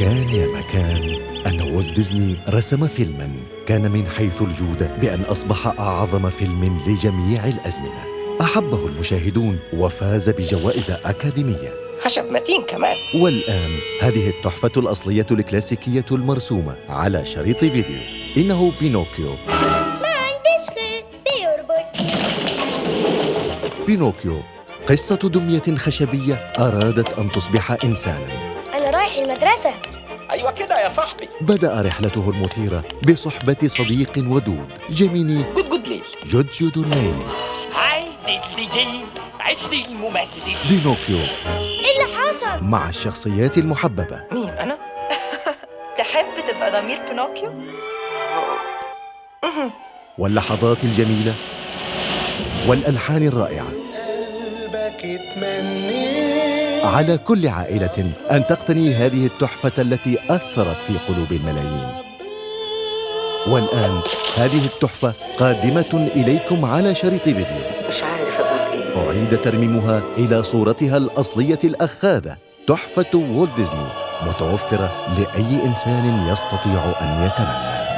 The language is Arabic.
كان يا مكان أن والت ديزني رسم فيلماً كان من حيث الجودة بأن أصبح أعظم فيلم لجميع الأزمنة. أحبه المشاهدون وفاز بجوائز أكاديمية. خشب متين كمان. والآن هذه التحفة الأصلية الكلاسيكية المرسومة على شريط فيديو. إنه بينوكيو. ما عنديش خيط بيربط. بينوكيو قصة دمية خشبية أرادت أن تصبح إنساناً. أنا رايح المدرسة. أيوة كده يا صاحبي. بدأ رحلته المثيرة بصحبة صديق ودود جيميني جود ليل. جوجو دورنيل. هاي ديدلي دي عشتي الممثل. بينوكيو إيه اللي حصل؟ مع الشخصيات المحببة. مين أنا؟ تحب تبقى ضمير بينوكيو؟ واللحظات الجميلة والألحان الرائعة. على كل عائلة أن تقتني هذه التحفة التي أثرت في قلوب الملايين. والآن هذه التحفة قادمة إليكم على شريط فيديو. مش عارف أقول إيه. أعيد ترميمها إلى صورتها الأصلية الأخاذة. تحفة والت ديزني متوفرة لأي إنسان يستطيع أن يتمنى.